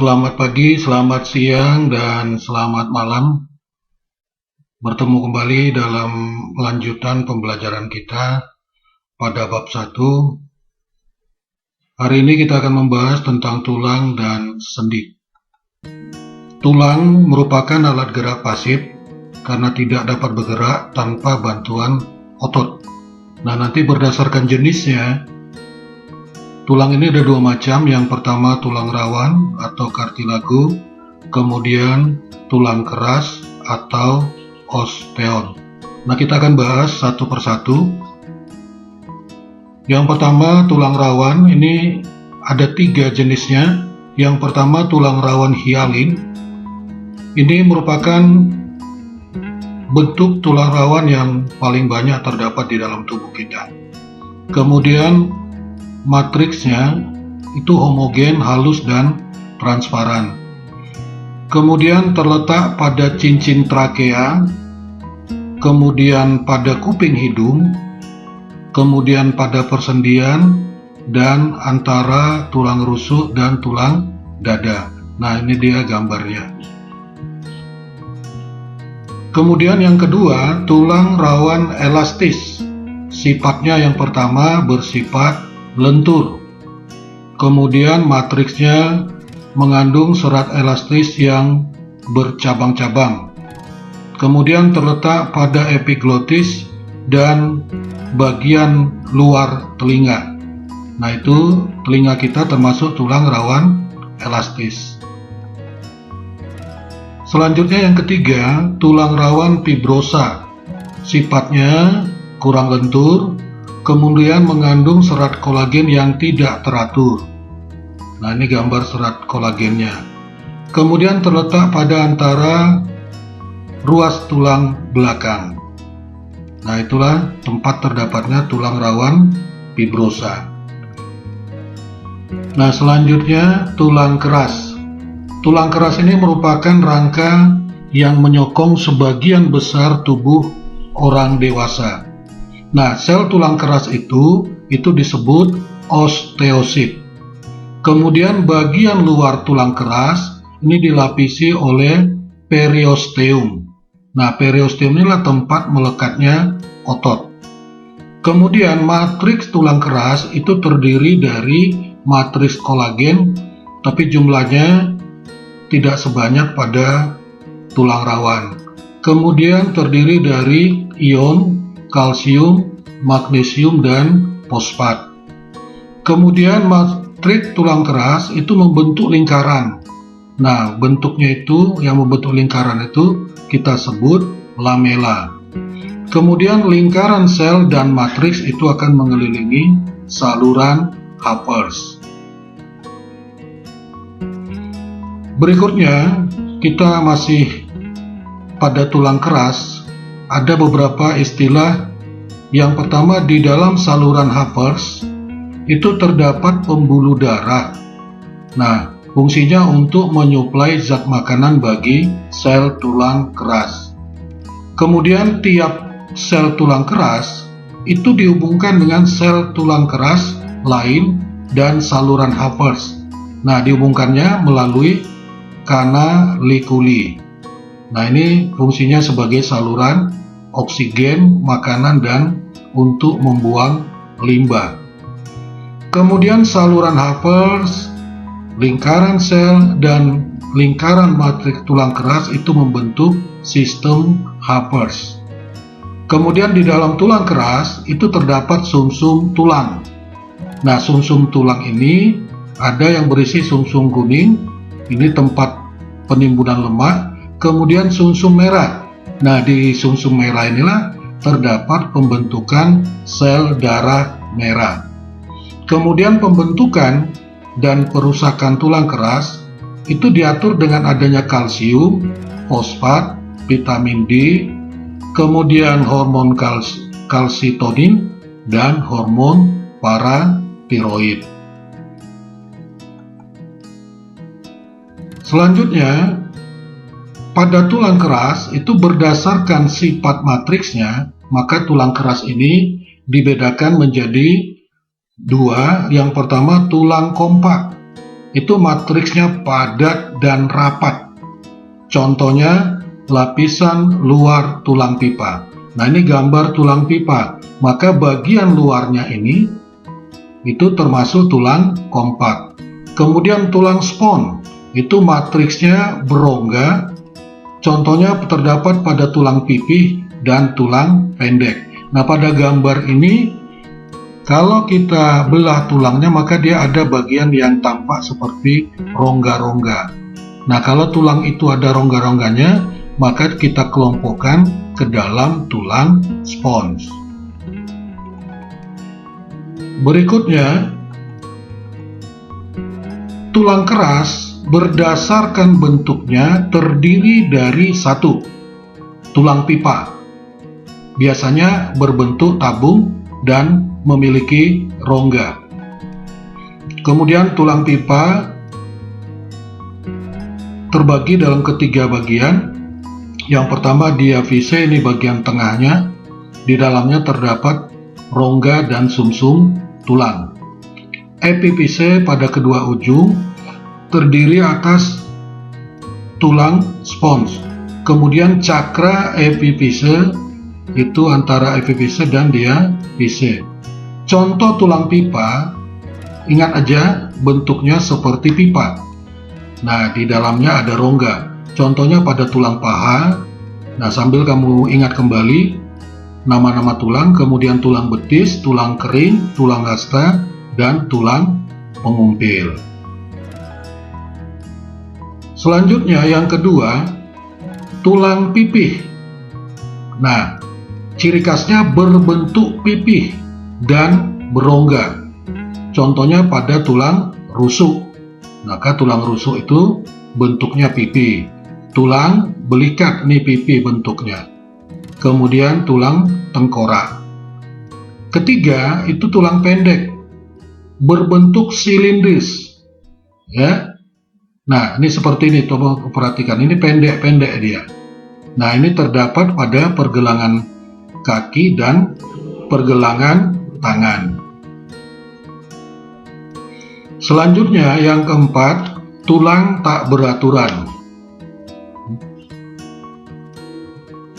Selamat pagi, selamat siang, dan selamat malam. Bertemu kembali dalam lanjutan pembelajaran kita pada bab 1. Hari ini kita akan membahas tentang tulang dan sendi. Tulang merupakan alat gerak pasif karena tidak dapat bergerak tanpa bantuan otot. Nah, nanti berdasarkan jenisnya, tulang ini ada dua macam. Yang pertama tulang rawan atau kartilago, kemudian tulang keras atau osteon. Nah, kita akan bahas satu persatu. Yang pertama tulang rawan, ini ada 3 jenisnya. Yang pertama tulang rawan hialin. Ini merupakan bentuk tulang rawan yang paling banyak terdapat di dalam tubuh kita. Kemudian matriksnya itu homogen, halus, dan transparan. Kemudian terletak pada cincin trakea, kemudian pada kuping hidung, kemudian pada persendian, dan antara tulang rusuk dan tulang dada. Nah, ini dia gambarnya. Kemudian yang kedua, tulang rawan elastis. Sifatnya yang pertama bersifat lentur. Kemudian matriksnya mengandung serat elastis yang bercabang-cabang. Kemudian terletak pada epiglotis dan bagian luar telinga. Nah, itu telinga kita termasuk tulang rawan elastis. Selanjutnya yang ketiga, tulang rawan fibrosa. Sifatnya kurang lentur, kemudian mengandung serat kolagen yang tidak teratur. Nah, ini gambar serat kolagennya. Kemudian terletak pada antara ruas tulang belakang. Nah, itulah tempat terdapatnya tulang rawan fibrosa. Nah, selanjutnya tulang keras. Tulang keras ini merupakan rangka yang menyokong sebagian besar tubuh orang dewasa. Nah, sel tulang keras itu disebut osteosit. Kemudian bagian luar tulang keras ini dilapisi oleh periosteum. Nah, periosteum inilah tempat melekatnya otot. Kemudian matriks tulang keras itu terdiri dari matriks kolagen, tapi jumlahnya tidak sebanyak pada tulang rawan. Kemudian terdiri dari ion kalsium, magnesium, dan fosfat. Kemudian matriks tulang keras itu membentuk lingkaran. Nah, bentuknya itu yang membentuk lingkaran itu kita sebut lamela. Kemudian lingkaran sel dan matriks itu akan mengelilingi saluran Happers. Berikutnya kita masih pada tulang keras. Ada beberapa istilah. Yang pertama, di dalam saluran Happers itu terdapat pembuluh darah. Nah, fungsinya untuk menyuplai zat makanan bagi sel tulang keras. Kemudian tiap sel tulang keras itu dihubungkan dengan sel tulang keras lain dan saluran Happers. Nah, dihubungkannya melalui canaliculi. Nah, ini fungsinya sebagai saluran oksigen, makanan, dan untuk membuang limbah. Kemudian saluran Happers, lingkaran sel, dan lingkaran matriks tulang keras itu membentuk sistem Happers. Kemudian di dalam tulang keras itu terdapat sumsum tulang. Nah, sumsum tulang ini ada yang berisi sumsum kuning, ini tempat penimbunan lemak. Kemudian sumsum merah. Nah, di sumsum merah inilah terdapat pembentukan sel darah merah. Kemudian pembentukan dan perusakan tulang keras itu diatur dengan adanya kalsium, fosfat, vitamin D, kemudian hormon kalsitonin, dan hormon paratiroid. Selanjutnya, pada tulang keras itu berdasarkan sifat matriksnya, maka tulang keras ini dibedakan menjadi 2. Yang pertama tulang kompak. itu matriksnya padat dan rapat. Contohnya lapisan luar tulang pipa. Nah, ini gambar tulang pipa. Maka bagian luarnya ini itu termasuk tulang kompak. Kemudian tulang spons itu matriksnya berongga. Contohnya terdapat pada tulang pipih dan tulang pendek. Nah, pada gambar ini kalau kita belah tulangnya maka dia ada bagian yang tampak seperti rongga-rongga. Nah, kalau tulang itu ada rongga-rongganya, maka kita kelompokkan ke dalam tulang spons. Berikutnya, tulang keras berdasarkan bentuknya terdiri dari satu, tulang pipa. Biasanya berbentuk tabung dan memiliki rongga. Kemudian tulang pipa terbagi dalam ketiga bagian. Yang pertama diaphyse, ini bagian tengahnya. Di dalamnya terdapat rongga dan sumsum tulang. Epiphyse pada kedua ujung terdiri atas tulang spons. Kemudian cakra epiphyse itu antara epiphyse dan diaphyse. Contoh tulang pipa, ingat aja bentuknya seperti pipa. Nah, di dalamnya ada rongga. Contohnya pada tulang paha. Nah, sambil kamu ingat kembali nama-nama tulang, kemudian tulang betis, tulang kering, tulang hasta, dan tulang pengumpil. Selanjutnya yang kedua, tulang pipih. Nah, ciri khasnya berbentuk pipih dan berongga. Contohnya pada tulang rusuk. Maka tulang rusuk itu bentuknya pipih. Tulang belikat, ini pipih bentuknya. Kemudian tulang tengkorak. Ketiga, itu tulang pendek, berbentuk silindris. Ya. Nah, ini seperti ini, coba perhatikan. Ini pendek-pendek dia. Nah, ini terdapat pada pergelangan kaki dan pergelangan tangan. Selanjutnya, yang keempat, tulang tak beraturan.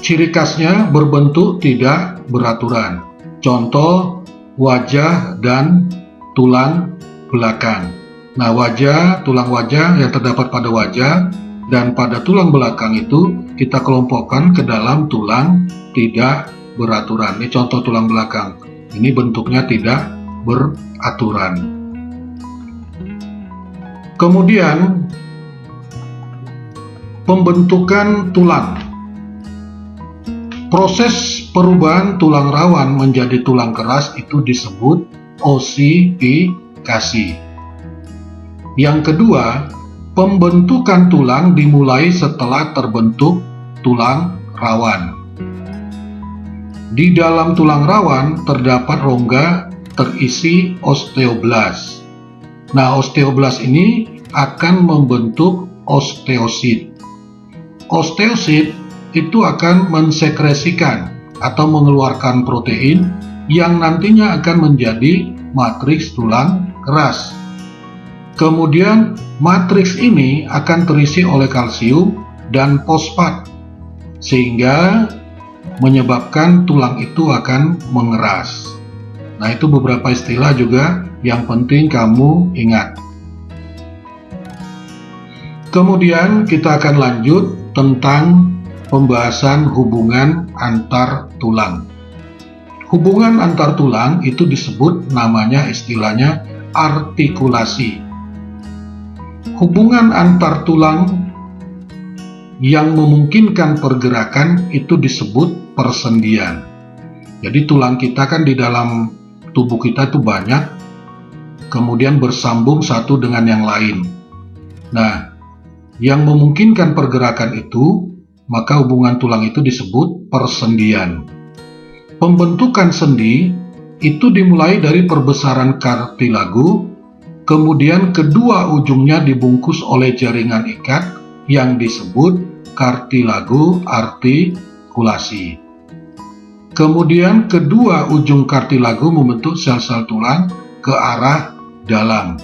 Ciri khasnya berbentuk tidak beraturan. Contoh, wajah dan tulang belakang. Nah, tulang wajah yang terdapat pada wajah dan pada tulang belakang itu kita kelompokkan ke dalam tulang tidak beraturan. Ini contoh tulang belakang. Ini bentuknya tidak beraturan. Kemudian, pembentukan tulang. Proses perubahan tulang rawan menjadi tulang keras itu disebut osifikasi. Yang kedua, pembentukan tulang dimulai setelah terbentuk tulang rawan. Di dalam tulang rawan terdapat rongga terisi osteoblas. Nah, osteoblas ini akan membentuk osteosit. Osteosit itu akan mensekresikan atau mengeluarkan protein yang nantinya akan menjadi matriks tulang keras. Kemudian matriks ini akan terisi oleh kalsium dan fosfat sehingga menyebabkan tulang itu akan mengeras. Nah, itu beberapa istilah juga yang penting kamu ingat. Kemudian kita akan lanjut tentang pembahasan hubungan antar tulang. Hubungan antar tulang itu disebut namanya istilahnya artikulasi. Hubungan antar tulang yang memungkinkan pergerakan itu disebut persendian. Jadi tulang kita kan di dalam tubuh kita itu banyak, kemudian bersambung satu dengan yang lain. Nah, yang memungkinkan pergerakan itu, maka hubungan tulang itu disebut persendian. Pembentukan sendi itu dimulai dari perbesaran kartilago, kemudian kedua ujungnya dibungkus oleh jaringan ikat yang disebut kartilago artikulasi. Kemudian kedua ujung kartilago membentuk sel-sel tulang ke arah dalam.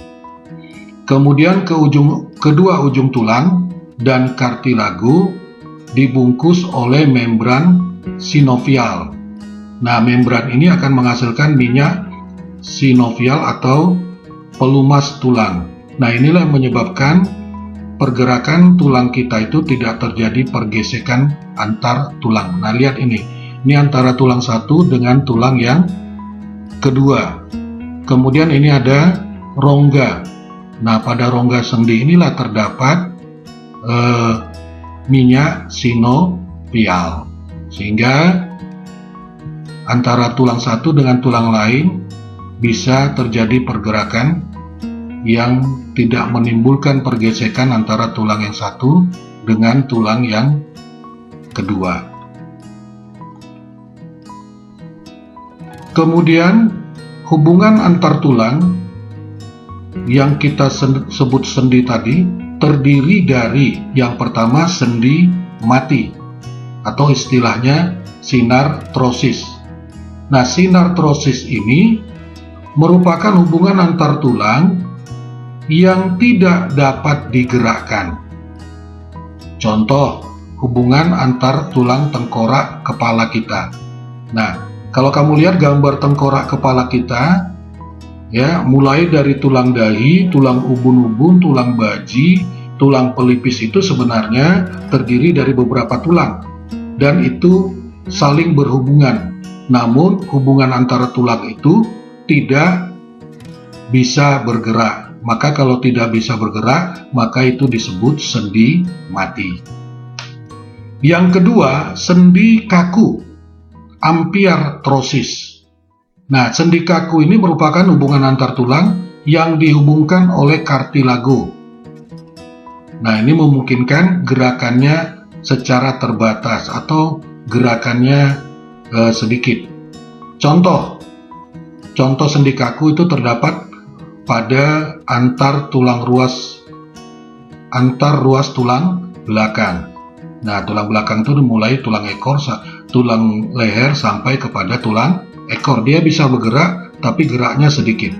Kemudian kedua ujung tulang dan kartilago dibungkus oleh membran sinovial. Nah, membran ini akan menghasilkan minyak sinovial atau pelumas tulang. Nah, inilah yang menyebabkan pergerakan tulang kita itu tidak terjadi pergesekan antar tulang. Nah, lihat ini antara tulang satu dengan tulang yang kedua. Kemudian ini ada rongga. Nah, pada rongga sendi inilah terdapat minyak sinovial, sehingga antara tulang satu dengan tulang lain bisa terjadi pergerakan yang tidak menimbulkan pergesekan antara tulang yang satu dengan tulang yang kedua. Kemudian hubungan antar tulang yang kita sebut sendi tadi terdiri dari yang pertama sendi mati atau istilahnya sinartrosis. Nah, sinartrosis ini merupakan hubungan antar tulang yang tidak dapat digerakkan. Contoh, hubungan antar tulang tengkorak kepala kita. Nah, kalau kamu lihat gambar tengkorak kepala kita, ya, mulai dari tulang dahi, tulang ubun-ubun, tulang baji, tulang pelipis itu sebenarnya terdiri dari beberapa tulang dan itu saling berhubungan. Namun hubungan antara tulang itu tidak bisa bergerak. Maka kalau tidak bisa bergerak, maka itu disebut sendi mati. Yang kedua, sendi kaku, ampiartrosis. Nah, sendi kaku ini merupakan hubungan antar tulang yang dihubungkan oleh kartilago. Nah, ini memungkinkan gerakannya secara terbatas atau gerakannya sedikit. Contoh sendi kaku itu terdapat pada antar ruas tulang belakang. Nah, tulang belakang itu mulai tulang ekor, tulang leher sampai kepada tulang ekor. Dia bisa bergerak, tapi geraknya sedikit.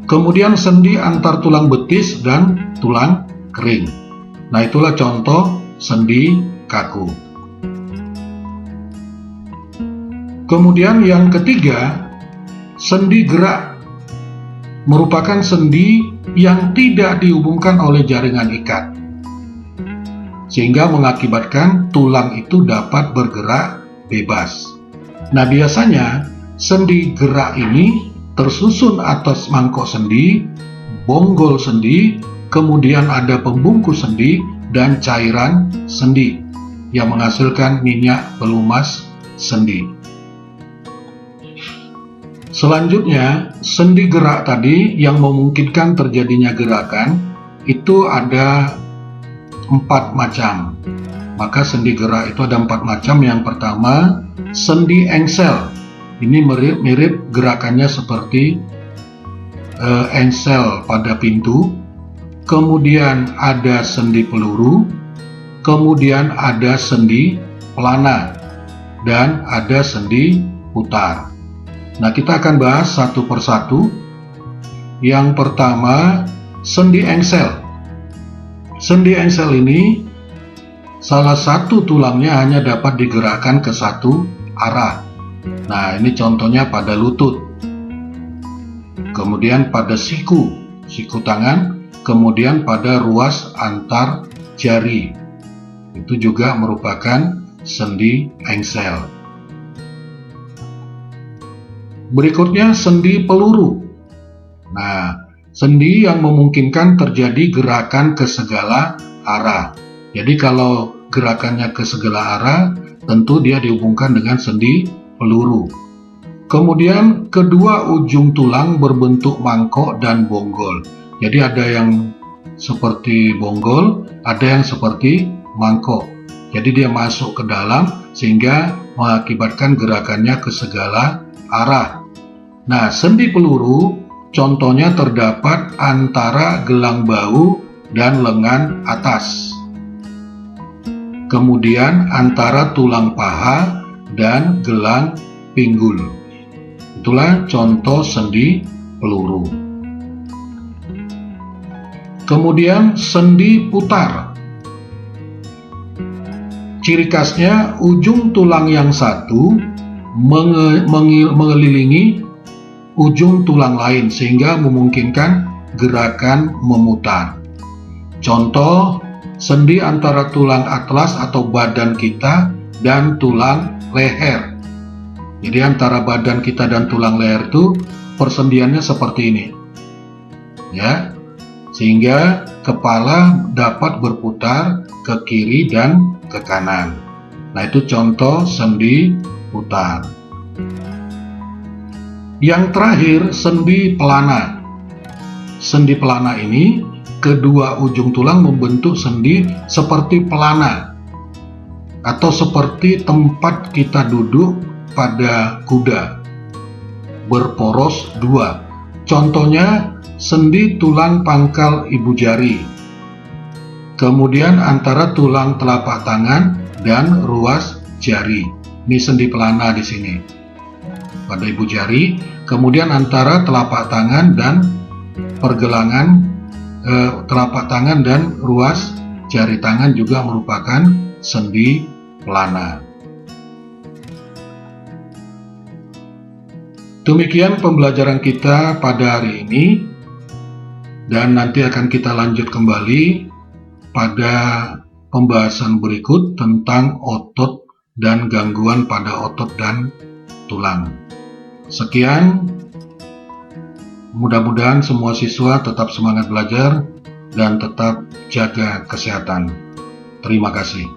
Kemudian sendi antar tulang betis dan tulang kering. Nah, itulah contoh sendi kaku. Kemudian yang ketiga, sendi gerak merupakan sendi yang tidak dihubungkan oleh jaringan ikat, sehingga mengakibatkan tulang itu dapat bergerak bebas. Nah, biasanya sendi gerak ini tersusun atas mangkok sendi, bonggol sendi, kemudian ada pembungkus sendi dan cairan sendi yang menghasilkan minyak pelumas sendi. Selanjutnya, sendi gerak tadi yang memungkinkan terjadinya gerakan itu ada 4 macam. Maka sendi gerak itu ada 4 macam. Yang pertama, sendi engsel. Ini mirip gerakannya seperti engsel pada pintu. Kemudian ada sendi peluru, kemudian ada sendi pelana, dan ada sendi putar. Nah, kita akan bahas satu persatu. Yang pertama, sendi engsel. Sendi engsel ini salah satu tulangnya hanya dapat digerakkan ke satu arah. Nah, ini contohnya pada lutut. Kemudian pada siku tangan, kemudian pada ruas antar jari. Itu juga merupakan sendi engsel. Berikutnya sendi peluru. Nah, sendi yang memungkinkan terjadi gerakan ke segala arah. Jadi kalau gerakannya ke segala arah, tentu dia dihubungkan dengan sendi peluru. Kemudian kedua ujung tulang berbentuk mangkok dan bonggol. Jadi ada yang seperti bonggol, ada yang seperti mangkok. Jadi dia masuk ke dalam sehingga mengakibatkan gerakannya ke segala arah. Nah, sendi peluru contohnya terdapat antara gelang bahu dan lengan atas. Kemudian antara tulang paha dan gelang pinggul. Itulah contoh sendi peluru. Kemudian sendi putar. Ciri khasnya ujung tulang yang satu mengelilingi ujung tulang lain sehingga memungkinkan gerakan memutar. Contoh, sendi antara tulang atlas atau badan kita dan tulang leher. Jadi antara badan kita dan tulang leher itu persendiannya seperti ini. Ya. Sehingga kepala dapat berputar ke kiri dan ke kanan. Nah, itu contoh sendi putar. Yang terakhir, sendi pelana. Sendi pelana ini, kedua ujung tulang membentuk sendi seperti pelana atau seperti tempat kita duduk pada kuda, berporos dua. Contohnya, sendi tulang pangkal ibu jari, kemudian antara tulang telapak tangan dan ruas jari. Ini sendi pelana di sini pada ibu jari, kemudian antara telapak tangan dan pergelangan telapak tangan dan ruas jari tangan juga merupakan sendi pelana. Demikian pembelajaran kita pada hari ini, dan nanti akan kita lanjut kembali pada pembahasan berikut tentang otot dan gangguan pada otot dan tulang. Sekian, mudah-mudahan semua siswa tetap semangat belajar dan tetap jaga kesehatan. Terima kasih.